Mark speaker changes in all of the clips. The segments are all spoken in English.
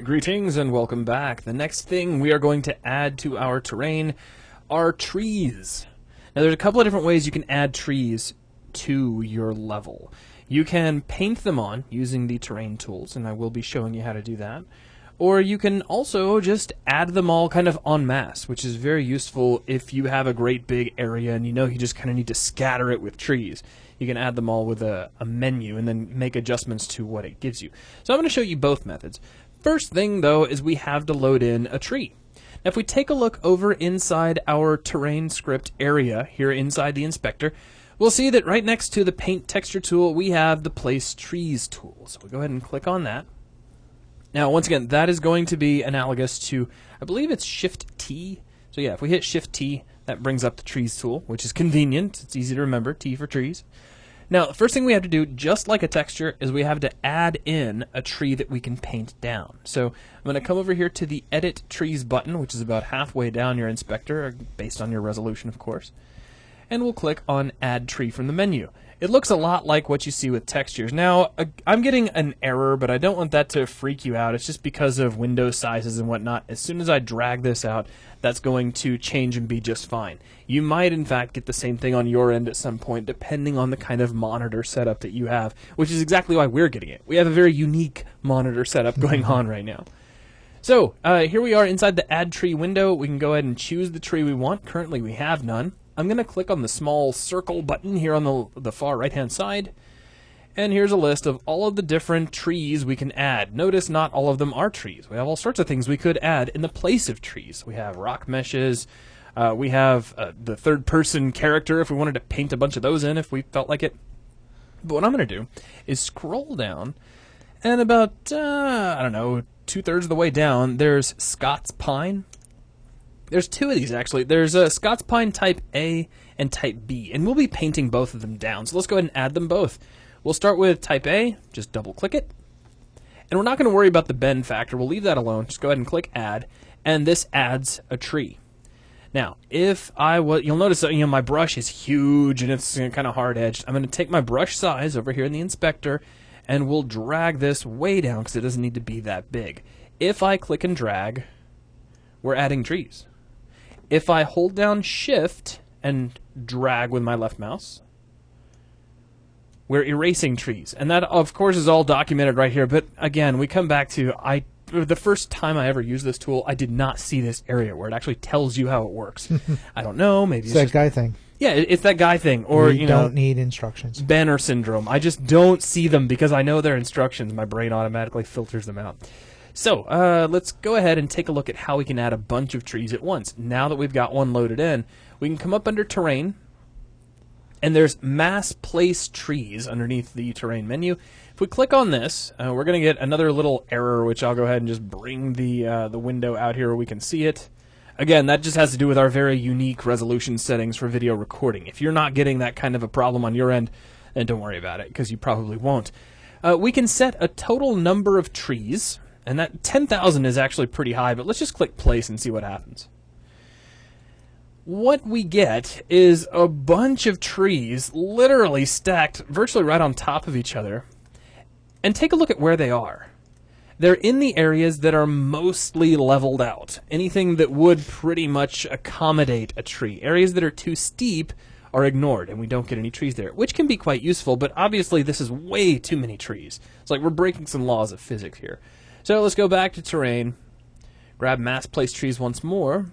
Speaker 1: Greetings and welcome back. The next thing we are going to add to our terrain are trees. Now there's a couple of different ways you can add trees to your level. You can paint them on using the terrain tools, and I will be showing you how to do that. Or you can also just add them all kind of en masse, which is very useful if you have a great big area and you know you just kind of need to scatter it with trees. You can add them all with a menu and then make adjustments to what it gives you. So I'm going to show you both methods. First thing, though, is we have to load in a tree. Now, if we take a look over inside our terrain script area here inside the inspector, we'll see that right next to the paint texture tool, we have the place trees tool. So we'll go ahead and click on that. Now, once again, that is going to be analogous to, I believe it's Shift T. So yeah, if we hit Shift T, that brings up the trees tool, which is convenient. It's easy to remember, T for trees. Now, the first thing we have to do, just like a texture, is we have to add in a tree that we can paint down. So I'm going to come over here to the Edit Trees button, which is about halfway down your inspector, based on your resolution, of course. And we'll click on Add Tree from the menu. It looks a lot like what you see with textures. Now, I'm getting an error, but I don't want that to freak you out. It's just because of window sizes and whatnot. As soon as I drag this out, that's going to change and be just fine. You might, in fact, get the same thing on your end at some point, depending on the kind of monitor setup that you have, which is exactly why we're getting it. We have a very unique monitor setup going on right now. So, here we are inside the Add Tree window. We can go ahead and choose the tree we want. Currently, we have none. I'm going to click on the small circle button here on the far right-hand side. And here's a list of all of the different trees we can add. Notice not all of them are trees. We have all sorts of things we could add in the place of trees. We have rock meshes. We have the third-person character if we wanted to paint a bunch of those in if we felt like it. But what I'm going to do is scroll down, and about, I don't know, 2/3 of the way down, there's Scots Pine. There's two of these, actually. There's a Scots Pine Type A and Type B, and we'll be painting both of them down. So let's go ahead and add them both. We'll start with Type A, just double-click it. And we're not going to worry about the bend factor. We'll leave that alone. Just go ahead and click Add, and this adds a tree. Now, if you'll notice that my brush is huge and it's kind of hard-edged. I'm going to take my brush size over here in the inspector, and we'll drag this way down because it doesn't need to be that big. If I click and drag, we're adding trees. If I hold down Shift and drag with my left mouse, we're erasing trees. And that, of course, is all documented right here. But again, we come back to the first time I ever used this tool, I did not see this area where it actually tells you how it works. I don't know. Maybe
Speaker 2: it's that guy thing.
Speaker 1: Yeah, it's that guy thing. Or
Speaker 2: you don't need instructions.
Speaker 1: Banner syndrome. I just don't see them because I know they're instructions. My brain automatically filters them out. So, let's go ahead and take a look at how we can add a bunch of trees at once. Now that we've got one loaded in, we can come up under Terrain, and there's Mass Place Trees underneath the Terrain menu. If we click on this, we're going to get another little error, which I'll go ahead and just bring the window out here where we can see it. Again, that just has to do with our very unique resolution settings for video recording. If you're not getting that kind of a problem on your end, then don't worry about it, because you probably won't. We can set a total number of trees. And that 10,000 is actually pretty high, but let's just click place and see what happens. What we get is a bunch of trees literally stacked virtually right on top of each other. And take a look at where they are. They're in the areas that are mostly leveled out. Anything that would pretty much accommodate a tree. Areas that are too steep are ignored, and we don't get any trees there, which can be quite useful, but obviously this is way too many trees. It's like we're breaking some laws of physics here. So let's go back to Terrain, grab Mass Place Trees once more,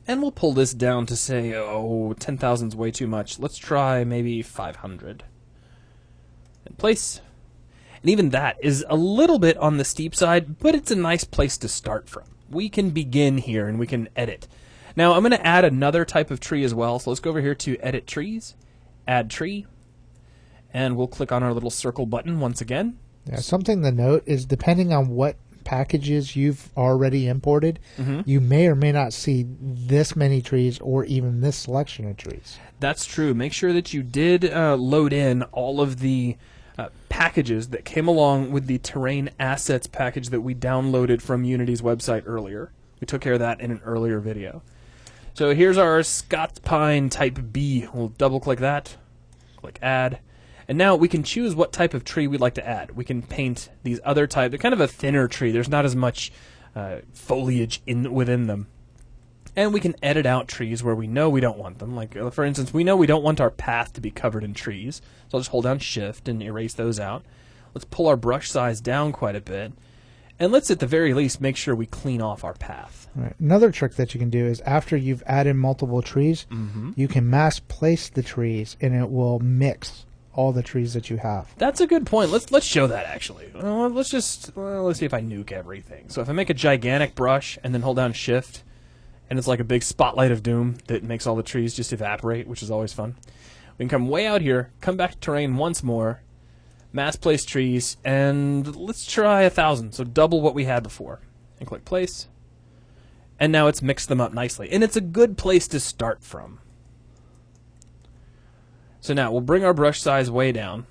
Speaker 1: and we'll pull this down to say, 10,000 is way too much. Let's try maybe 500. And place. And even that is a little bit on the steep side, but it's a nice place to start from. We can begin here and we can edit. Now I'm going to add another type of tree as well, so let's go over here to Edit Trees, Add Tree, and we'll click on our little circle button once again.
Speaker 2: Yeah, something to note is depending on what packages you've already imported, you may or may not see this many trees or even this selection of trees.
Speaker 1: That's true. Make sure that you did load in all of the packages that came along with the Terrain Assets package that we downloaded from Unity's website earlier. We took care of that in an earlier video. So here's our Scots Pine Type B. We'll double-click that, click Add. And now we can choose what type of tree we'd like to add. We can paint these other type. They're kind of a thinner tree. There's not as much foliage within them. And we can edit out trees where we know we don't want them. Like, for instance, we know we don't want our path to be covered in trees. So I'll just hold down Shift and erase those out. Let's pull our brush size down quite a bit. And let's, at the very least, make sure we clean off our path.
Speaker 2: Right. Another trick that you can do is after you've added multiple trees, you can mass place the trees, and it will mix all the trees that you have.
Speaker 1: That's a good point. Let's show that, actually. Let's see if I nuke everything. So if I make a gigantic brush and then hold down Shift, and it's like a big spotlight of doom that makes all the trees just evaporate, which is always fun. We can come way out here, come back to terrain once more, mass place trees, and let's try 1,000, so double what we had before. And click place. And now it's mixed them up nicely. And it's a good place to start from. So now we'll bring our brush size way down.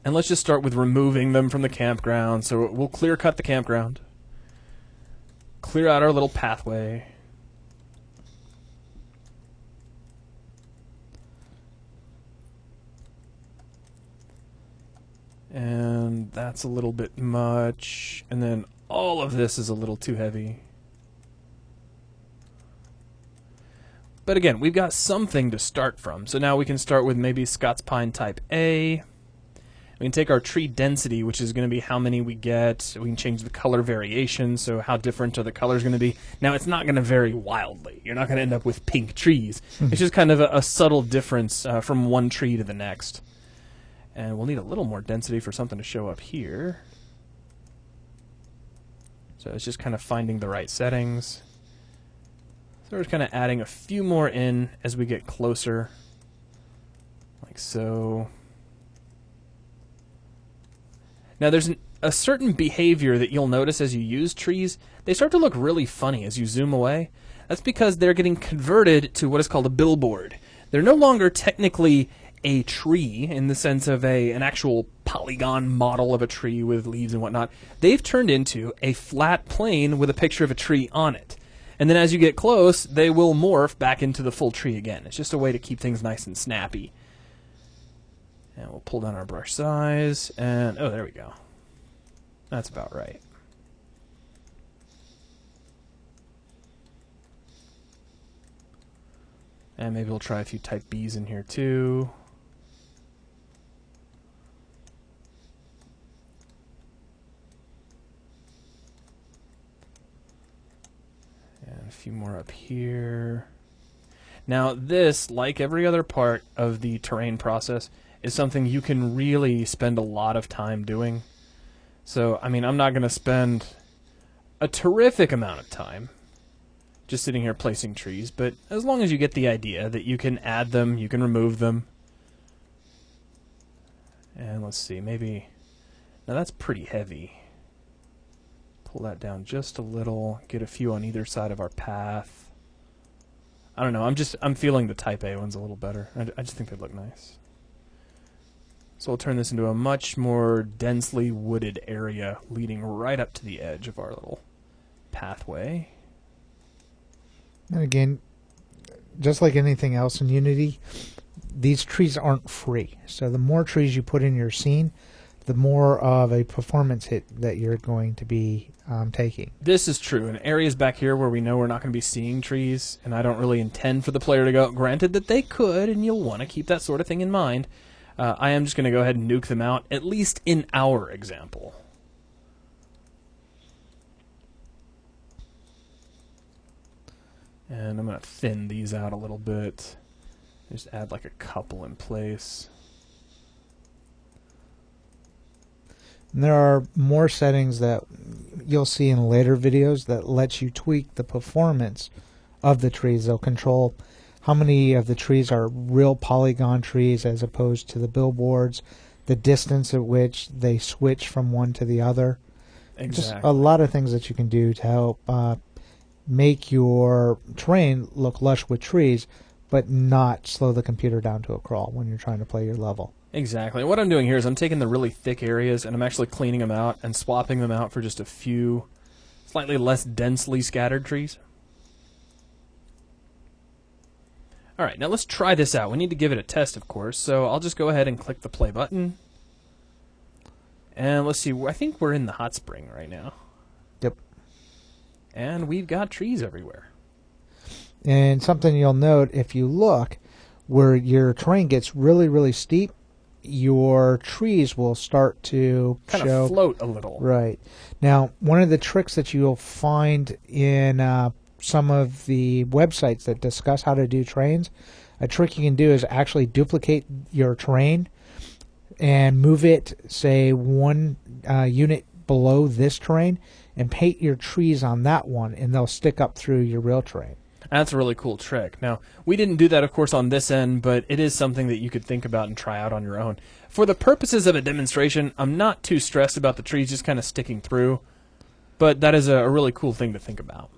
Speaker 1: And let's just start with removing them from the campground. So we'll clear cut the campground. Clear out our little pathway. And that's a little bit much. And then all of this is a little too heavy. But again, we've got something to start from. So now we can start with maybe Scots Pine type A. We can take our tree density, which is going to be how many we get. We can change the color variation, so how different are the colors going to be. Now, it's not going to vary wildly. You're not going to end up with pink trees. It's just kind of a subtle difference from one tree to the next. And we'll need a little more density for something to show up here. So it's just kind of finding the right settings. So we're just kind of adding a few more in as we get closer. Like so. Now there's a certain behavior that you'll notice as you use trees. They start to look really funny as you zoom away. That's because they're getting converted to what is called a billboard. They're no longer technically a tree in the sense of an actual polygon model of a tree with leaves and whatnot. They've turned into a flat plane with a picture of a tree on it. And then as you get close, they will morph back into the full tree again. It's just a way to keep things nice and snappy. And we'll pull down our brush size, and oh, there we go. That's about right. And maybe we'll try a few type Bs in here too. And a few more up here. Now this, like every other part of the terrain process, is something you can really spend a lot of time doing. So, I mean, I'm not going to spend a terrific amount of time just sitting here placing trees, but as long as you get the idea that you can add them, you can remove them. And let's see, maybe... Now that's pretty heavy. Pull that down just a little, get a few on either side of our path. I don't know, I'm feeling the type A ones a little better. I just think they look nice. So we'll turn this into a much more densely wooded area leading right up to the edge of our little pathway.
Speaker 2: And again, just like anything else in Unity, these trees aren't free. So the more trees you put in your scene, the more of a performance hit that you're going to be taking.
Speaker 1: This is true. In areas back here where we know we're not going to be seeing trees, and I don't really intend for the player to go, granted that they could, and you'll want to keep that sort of thing in mind, I am just going to go ahead and nuke them out, at least in our example. And I'm going to thin these out a little bit. Just add like a couple in place.
Speaker 2: And there are more settings that you'll see in later videos that lets you tweak the performance of the trees. They'll control how many of the trees are real polygon trees as opposed to the billboards, the distance at which they switch from one to the other.
Speaker 1: Exactly.
Speaker 2: Just a lot of things that you can do to help make your terrain look lush with trees, but not slow the computer down to a crawl when you're trying to play your level.
Speaker 1: Exactly. What I'm doing here is I'm taking the really thick areas and I'm actually cleaning them out and swapping them out for just a few slightly less densely scattered trees. All right, now let's try this out. We need to give it a test, of course, so I'll just go ahead and click the play button. And let's see, I think we're in the hot spring right now.
Speaker 2: Yep.
Speaker 1: And we've got trees everywhere.
Speaker 2: And something you'll note, if you look, where your terrain gets really, really steep, your trees will start to
Speaker 1: Kind
Speaker 2: show,
Speaker 1: of float a little.
Speaker 2: Right. Now, one of the tricks that you'll find in some of the websites that discuss how to do terrains, a trick you can do is actually duplicate your terrain and move it, say, one unit below this terrain, and paint your trees on that one, and they'll stick up through your real terrain.
Speaker 1: That's a really cool trick. Now, we didn't do that, of course, on this end, but it is something that you could think about and try out on your own. For the purposes of a demonstration, I'm not too stressed about the trees just kind of sticking through, but that is a really cool thing to think about.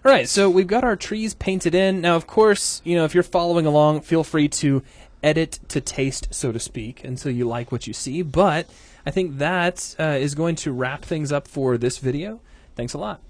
Speaker 1: All right, so we've got our trees painted in. Now, of course, you know, if you're following along, feel free to edit to taste, so to speak, until you like what you see. But I think that is going to wrap things up for this video. Thanks a lot.